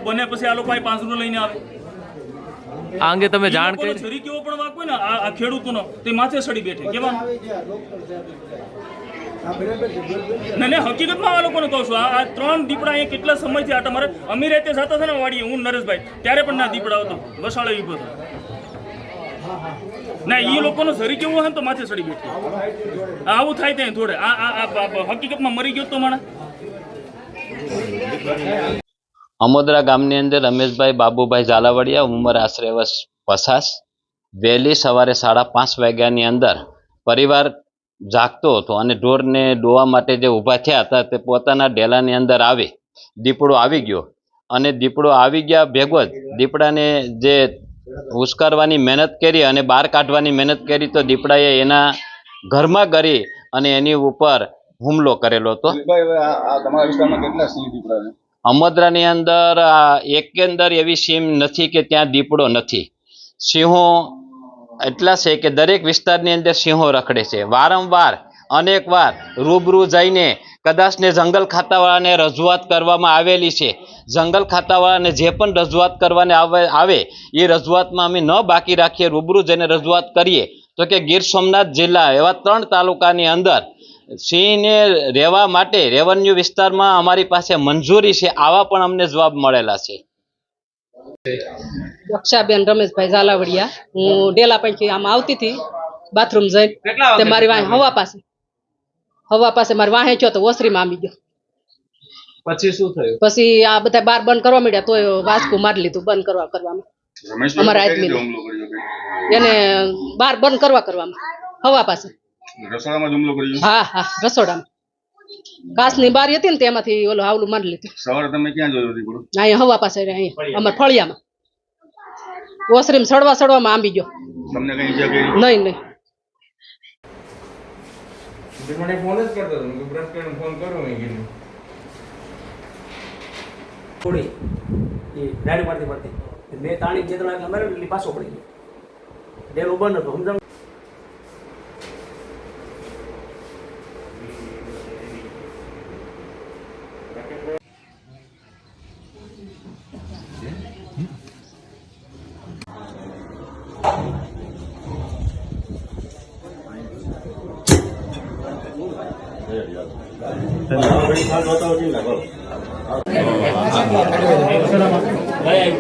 આવું બને પછી આ લોકો અહીં પાંજરું લઈને આવે આ અંગે તમે જાણ કરી? છરી કેવો પણ વાક હોય ને આ ખેડૂતોનો તે માથે સડી બેઠે કેવા ને હકીકતમાં આ લોકોને કહું છું આ 3 દીપડા અહીંયા કેટલા સમયથી આટા મારે અમી રાતે જતા હતા ને વાડીએ હું નરેશભાઈ ત્યારે પણ ના દીપડા હતો વસાળે ઊભો હતો ના એ લોકોનો શરીર કેવું હોય ને તો માથે સડી બેઠી આવું થાય ત્યાં થોડે આ હકીકતમાં મરી ગયો તો માણસ અમોદરા ગામની અંદર રમેશભાઈ બાબુભાઈ ઝાલાવાડિયા ઉંમર આશરે વર્ષ 50 વહેલી સવારે 5:30 વાગ્યાની અંદર પરિવાર જાગતો હતો અને ઢોરને દોવા માટે જે ઊભા થયા હતા તે પોતાના ડેલાની અંદર આવી દીપડો આવી ગયો અને દીપડો આવી ગયા ભેગો જ દીપડાને જે ઉશ્કારવાની મહેનત કરી અને બહાર કાઢવાની મહેનત કરી તો દીપડાએ એના ઘરમાં ગરી અને એની ઉપર હુમલો કરેલો હતો। અમોદરાની અંદર એકંદર એવી સીમ નથી કે ત્યાં દીપડો નથી। સિંહો એટલા છે કે દરેક વિસ્તારની અંદર સિંહો રખડે છે। વારંવાર અનેક વાર રૂબરૂ જઈને કદાચને જંગલ ખાતાવાળાને રજૂઆત કરવામાં આવેલી છે। જંગલ ખાતાવાળાને જે પણ રજૂઆત કરવાને આવે એ રજૂઆતમાં અમે ન બાકી રાખીએ, રૂબરૂ જઈને રજૂઆત કરીએ તો કે ગીર સોમનાથ જિલ્લા એવા 3 તાલુકાની અંદર સિંહને રહેવા માટે રેવન્યુ વિસ્તારમાં અમારી પાસે મંજૂરી છે, આવા પણ અમને જવાબ મળેલા છે। દક્ષાબેન રમેશભાઈ ઝાલાવાડિયા, હું ડેલા પૈકી આમ આવતી હતી બાથરૂમ જઈને તે મારી વાહે હવા પાસે મારી વાહે છો તો ઓસરીમાં આમી ગયો। પછી શું થયું? પછી આ બધા બાર બંધ કરવા માંડ્યા તો વાસકું મારી લીધું બંધ કરવામાં અમારા આદમી એને બાર બંધ કરવામાં હવા પાસે હા હા રસોડામાં કાચની બારી હતી ને તેમાંથી ઓલું હાવલું મારી લીધું। સવારે તમે ક્યાં જોયો દીપડો? અહીંયા હવા પાસે અહીંયા અમારા ફળિયામાં ઓસરીમાં સડવામાં આંબી ગયો। તમને કઈ ઈજા કરી? નહીં મને ફોન જ કરતો હતો કે બ્રશ કરીને ફોન કરો મેં કીધું થોડી એ ગાડી પડતી મેં તાણી જે ત્રણ અમારે પાછો પડી ગયો ડેલો બંધ હતો સમજાવ ભાઈ